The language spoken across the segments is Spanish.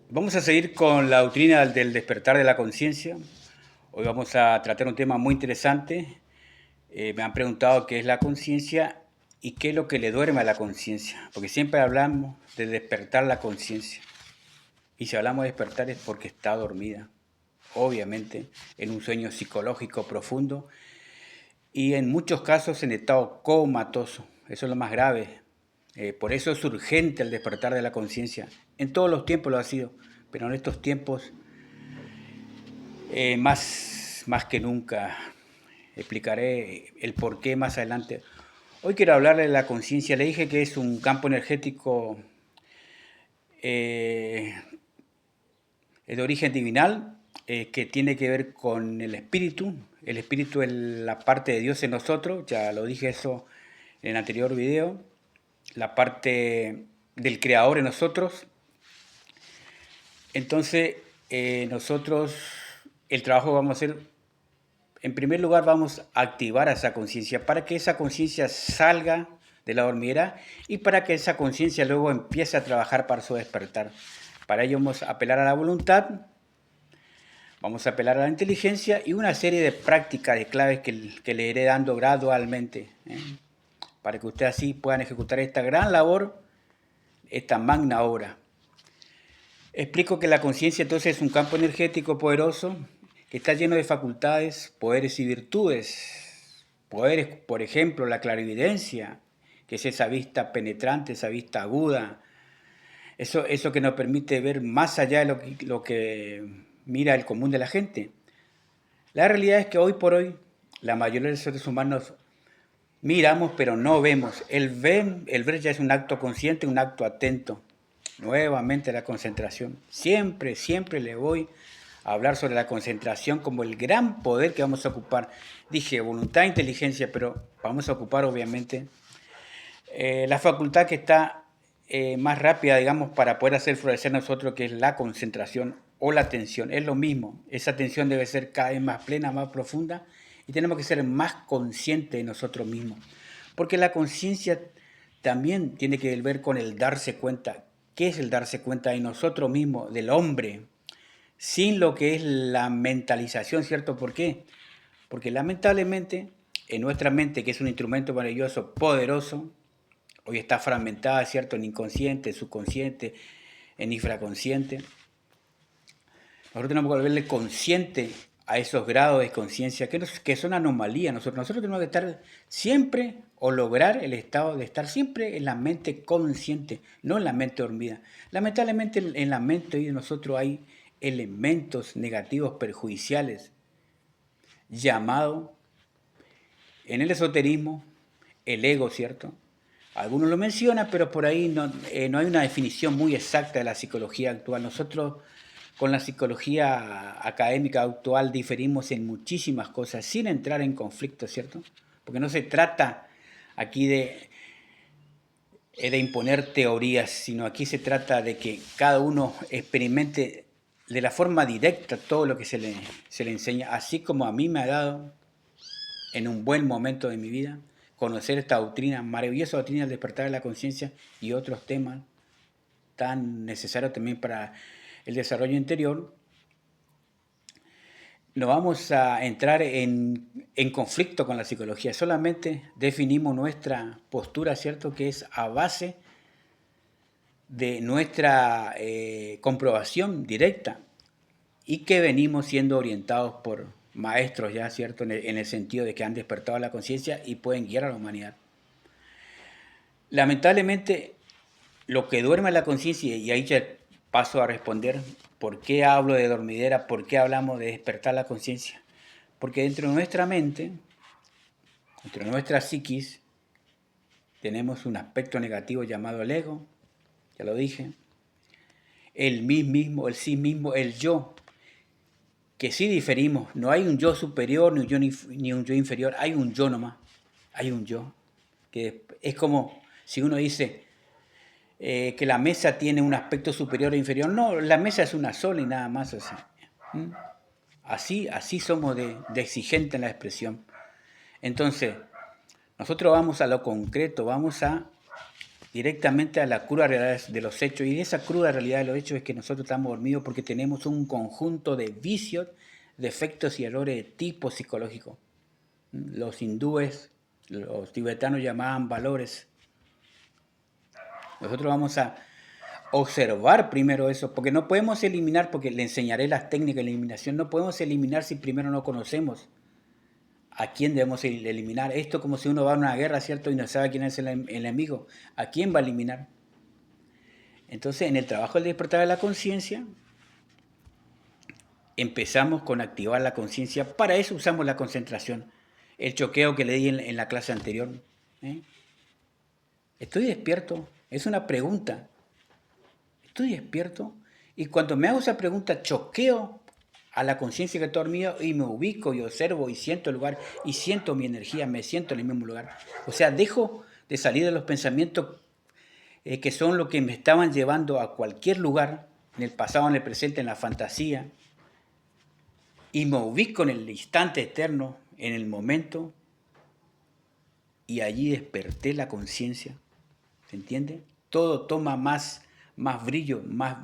Vamos a seguir con la doctrina del despertar de la conciencia. Hoy vamos a tratar un tema muy interesante. Me han preguntado qué es la conciencia y qué es lo que le duerme a la conciencia, porque siempre hablamos de despertar la conciencia. Y si hablamos de despertar es porque está dormida, obviamente, en un sueño psicológico profundo y en muchos casos en estado comatoso. Eso es lo más grave. Por eso es urgente el despertar de la conciencia. En todos los tiempos lo ha sido, pero en estos tiempos más que nunca. Explicaré el porqué más adelante. Hoy quiero hablarle de la conciencia. Le dije que es un campo energético eh, de origen divinal, que tiene que ver con el espíritu. El espíritu es la parte de Dios en nosotros, ya lo dije eso en el anterior video. La parte del creador en nosotros. Entonces, nosotros, el trabajo que vamos a hacer, en primer lugar vamos a activar a esa conciencia para que esa conciencia salga de la dormidera y para que esa conciencia luego empiece a trabajar para su despertar. Para ello vamos a apelar a la voluntad, vamos a apelar a la inteligencia y una serie de prácticas, de claves que le iré dando gradualmente, para que ustedes así puedan ejecutar esta gran labor, esta magna obra. Explico que la conciencia entonces es un campo energético poderoso que está lleno de facultades, poderes y virtudes. Poderes, por ejemplo, la clarividencia, que es esa vista penetrante, esa vista aguda. Eso que nos permite ver más allá de lo que mira el común de la gente. La realidad es que hoy por hoy la mayoría de los seres humanos miramos pero no vemos. El ver ya es un acto consciente, un acto atento. Nuevamente la concentración. Siempre le voy a hablar sobre la concentración como el gran poder que vamos a ocupar. Dije voluntad e inteligencia, pero vamos a ocupar obviamente la facultad que está más rápida, digamos, para poder hacer florecer nosotros, que es la concentración o la atención. Es lo mismo. Esa atención debe ser cada vez más plena, más profunda, y tenemos que ser más conscientes de nosotros mismos. Porque la conciencia también tiene que ver con el darse cuenta. ¿Qué es el darse cuenta de nosotros mismos, del hombre? Sin lo que es la mentalización, ¿cierto? ¿Por qué? Porque lamentablemente en nuestra mente, que es un instrumento maravilloso, poderoso, hoy está fragmentada, ¿cierto? En inconsciente, subconsciente, en infraconsciente. Nosotros tenemos que volverle consciente a esos grados de conciencia que son anomalías. Nosotros tenemos que estar siempre o lograr el estado de estar siempre en la mente consciente, no en la mente dormida. Lamentablemente en la mente de nosotros hay elementos negativos perjudiciales llamados en el esoterismo el ego, ¿cierto? Algunos lo mencionan, pero por ahí no hay una definición muy exacta de la psicología actual. Nosotros con la psicología académica actual diferimos en muchísimas cosas, sin entrar en conflicto, ¿cierto? Porque no se trata aquí de imponer teorías, sino aquí se trata de que cada uno experimente de la forma directa todo lo que se le enseña, así como a mí me ha dado en un buen momento de mi vida conocer esta doctrina, maravillosa doctrina del despertar de la conciencia y otros temas tan necesarios también para el desarrollo interior. No vamos a entrar en conflicto con la psicología, solamente definimos nuestra postura, ¿cierto? Que es a base de nuestra comprobación directa y que venimos siendo orientados por maestros ya, ¿cierto? En el sentido de que han despertado la conciencia y pueden guiar a la humanidad. Lamentablemente, lo que duerme la conciencia, y ahí ya paso a responder por qué hablo de dormidera, por qué hablamos de despertar la conciencia. Porque dentro de nuestra mente, dentro de nuestra psiquis, tenemos un aspecto negativo llamado el ego, ya lo dije, el mí mismo, el sí mismo, el yo, que sí diferimos. No hay un yo superior ni un yo inferior, hay un yo nomás, hay un yo, que es como si uno dice que la mesa tiene un aspecto superior e inferior. No, la mesa es una sola y nada más así. ¿Mm? Así somos de exigente en la expresión. Entonces, nosotros vamos a lo concreto, vamos a directamente a la cruda realidad de los hechos. Y esa cruda realidad de los hechos es que nosotros estamos dormidos porque tenemos un conjunto de vicios, defectos y errores de tipo psicológico. Los hindúes, los tibetanos llamaban valores. Nosotros vamos a observar primero eso, porque no podemos eliminar, porque le enseñaré las técnicas de eliminación, no podemos eliminar si primero no conocemos a quién debemos eliminar. Esto como si uno va a una guerra, ¿cierto? Y no sabe quién es el enemigo. ¿A quién va a eliminar? Entonces, en el trabajo del despertar de la conciencia, empezamos con activar la conciencia. Para eso usamos la concentración. El choqueo que le di en la clase anterior. ¿eh? ¿Estoy despierto? Es una pregunta. ¿Estoy despierto? Y cuando me hago esa pregunta, choqueo a la conciencia que estoy dormido y me ubico y observo y siento el lugar y siento mi energía, me siento en el mismo lugar. O sea, dejo de salir de los pensamientos que son lo que me estaban llevando a cualquier lugar, en el pasado, en el presente, en la fantasía, y me ubico en el instante eterno, en el momento, y allí desperté la conciencia. ¿Se entiende? Todo toma más brillo, más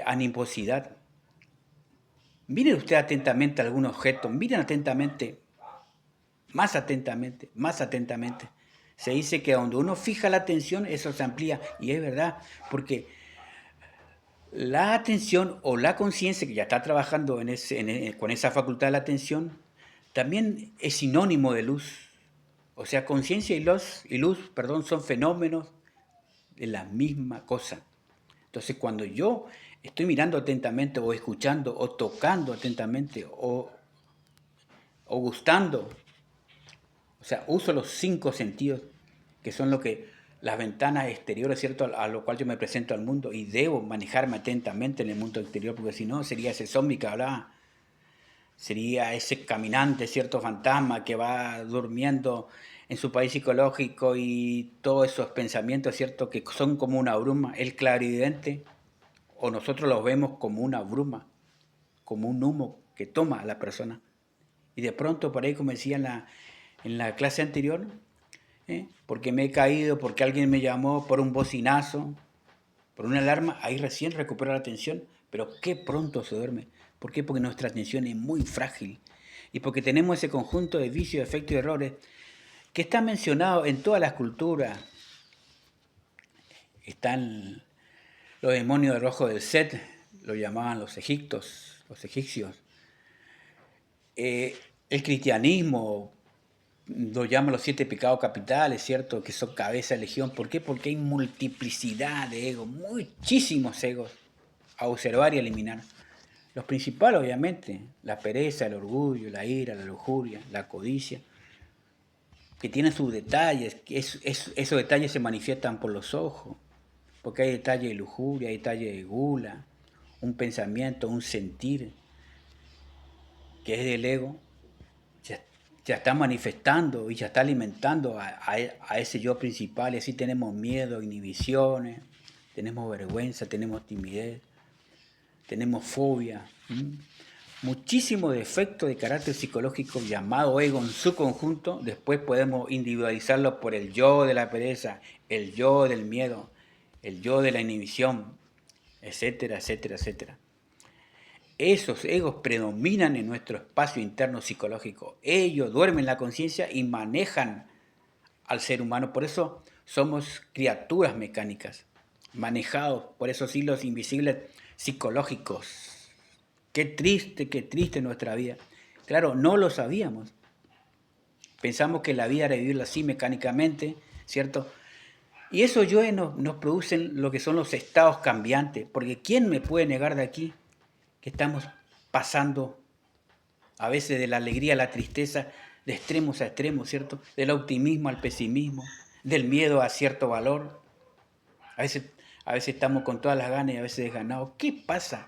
animosidad. Miren usted atentamente algún objeto, miren atentamente, más atentamente, más atentamente. Se dice que donde uno fija la atención, eso se amplía, y es verdad, porque la atención o la conciencia que ya está trabajando con esa facultad de la atención, también es sinónimo de luz. O sea, conciencia y luz, son fenómenos de la misma cosa. Entonces, cuando yo estoy mirando atentamente o escuchando o tocando atentamente o gustando, o sea, uso los 5 sentidos, que son lo que las ventanas exteriores, ¿cierto? A lo cual yo me presento al mundo y debo manejarme atentamente en el mundo exterior, porque si no sería ese zombie que hablaba, sería ese caminante, cierto fantasma que va durmiendo en su país psicológico y todos esos pensamientos, cierto, que son como una bruma, el clarividente, o nosotros los vemos como una bruma, como un humo que toma a la persona. Y de pronto, por ahí, como decía en la clase anterior, porque me he caído, porque alguien me llamó, por un bocinazo, por una alarma, ahí recién recupero la atención, pero qué pronto se duerme. ¿Por qué? Porque nuestra atención es muy frágil y porque tenemos ese conjunto de vicios, efectos y errores que está mencionado en todas las culturas. Están los demonios de rojo del Set, lo llamaban los egipcios. El cristianismo lo llama los 7 pecados capitales, ¿cierto? Que son cabeza de legión. ¿Por qué? Porque hay multiplicidad de egos, muchísimos egos a observar y eliminar. Los principales, obviamente, la pereza, el orgullo, la ira, la lujuria, la codicia, que tienen sus detalles, que esos detalles se manifiestan por los ojos, porque hay detalles de lujuria, hay detalles de gula, un pensamiento, un sentir, que es del ego, ya está manifestando y ya está alimentando a ese yo principal, y así tenemos miedo, inhibiciones, tenemos vergüenza, tenemos timidez, tenemos fobia, muchísimos defectos de carácter psicológico llamado ego en su conjunto. Después podemos individualizarlo por el yo de la pereza, el yo del miedo, el yo de la inhibición, etcétera, etcétera, etcétera. Esos egos predominan en nuestro espacio interno psicológico. Ellos duermen la conciencia y manejan al ser humano. Por eso somos criaturas mecánicas, manejados por esos hilos invisibles psicológicos. Qué triste nuestra vida. Claro, no lo sabíamos. Pensamos que la vida era vivirla así mecánicamente, ¿cierto? Y esos yoes nos producen lo que son los estados cambiantes. Porque ¿quién me puede negar de aquí que estamos pasando a veces de la alegría a la tristeza, de extremos a extremos, ¿cierto? Del optimismo al pesimismo, del miedo a cierto valor? A veces estamos con todas las ganas y a veces desganados. ¿Qué pasa?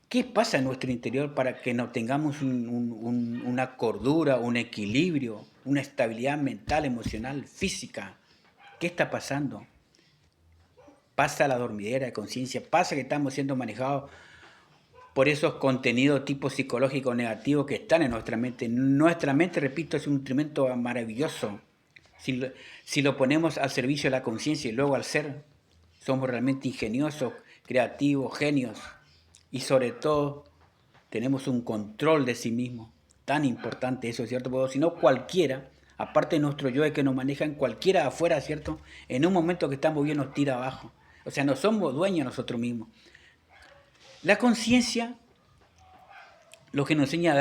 ¿Qué pasa en nuestro interior para que no tengamos una cordura, un equilibrio, una estabilidad mental, emocional, física? ¿Qué está pasando? Pasa la dormidera de conciencia, pasa que estamos siendo manejados por esos contenidos tipo psicológico negativos que están en nuestra mente. Nuestra mente, repito, es un instrumento maravilloso Si si lo ponemos al servicio de la conciencia y luego al ser, somos realmente ingeniosos, creativos, genios y sobre todo tenemos un control de sí mismo. Tan importante eso, ¿cierto? Porque si no, cualquiera, aparte de nuestro yo que nos manejan, cualquiera afuera, ¿cierto? En un momento que estamos bien nos tira abajo. O sea, no somos dueños nosotros mismos. La conciencia lo que nos enseña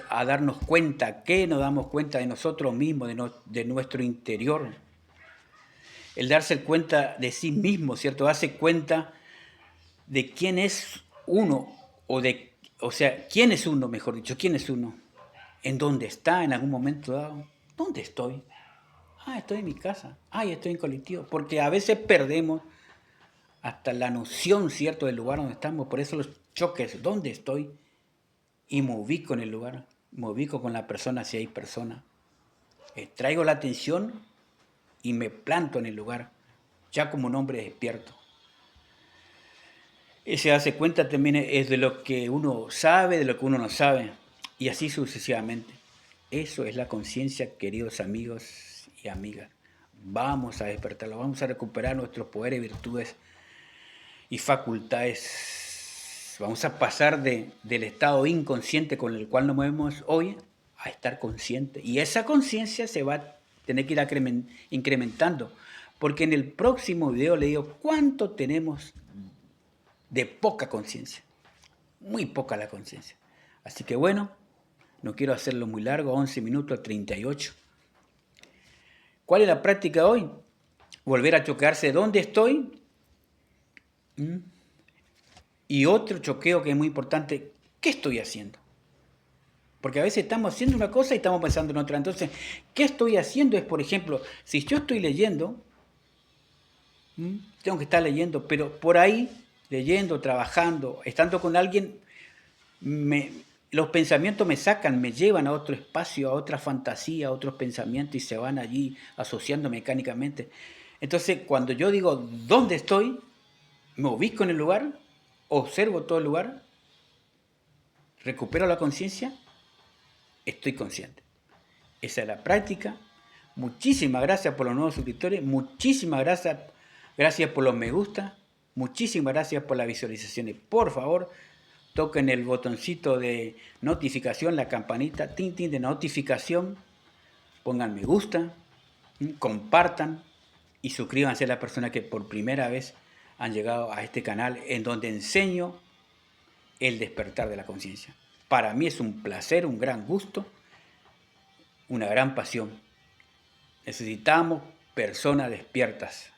a darnos cuenta, que nos damos cuenta de nosotros mismos, de nuestro interior. El darse cuenta de sí mismo, ¿cierto? Darse cuenta de quién es uno, o sea, quién es uno, mejor dicho, quién es uno, en dónde está en algún momento dado, dónde estoy. Ah, estoy en mi casa, ah, estoy en colectivo, porque a veces perdemos hasta la noción, ¿cierto?, del lugar donde estamos, por eso los choques, ¿dónde estoy? Y me ubico en el lugar, me ubico con la persona si hay persona. Traigo la atención y me planto en el lugar, ya como un hombre despierto. Ese darse cuenta también es de lo que uno sabe, de lo que uno no sabe, y así sucesivamente. Eso es la conciencia, queridos amigos y amigas. Vamos a despertarlo, vamos a recuperar nuestros poderes, virtudes y facultades. Vamos a pasar del estado inconsciente con el cual nos movemos hoy a estar consciente. Y esa conciencia se va a tener que ir incrementando, porque en el próximo video le digo cuánto tenemos de poca conciencia, muy poca la conciencia. Así que bueno, no quiero hacerlo muy largo, 11 minutos 38. ¿Cuál es la práctica hoy? Volver a choquearse dónde estoy. Y otro choqueo que es muy importante, ¿qué estoy haciendo? Porque a veces estamos haciendo una cosa y estamos pensando en otra. Entonces, ¿qué estoy haciendo? Es, por ejemplo, si yo estoy leyendo, tengo que estar leyendo, pero por ahí, leyendo, trabajando, estando con alguien, los pensamientos me sacan, me llevan a otro espacio, a otra fantasía, a otros pensamientos y se van allí asociando mecánicamente. Entonces, cuando yo digo dónde estoy, me ubico en el lugar, observo todo el lugar, recupero la conciencia, estoy consciente. Esa es la práctica. Muchísimas gracias por los nuevos suscriptores, muchísimas gracias por los me gusta, muchísimas gracias por las visualizaciones. Por favor, toquen el botoncito de notificación, la campanita, tin, tin de notificación, pongan me gusta, compartan y suscríbanse a las personas que por primera vez han llegado a este canal en donde enseño el despertar de la conciencia. Para mí es un placer, un gran gusto, una gran pasión. Necesitamos personas despiertas.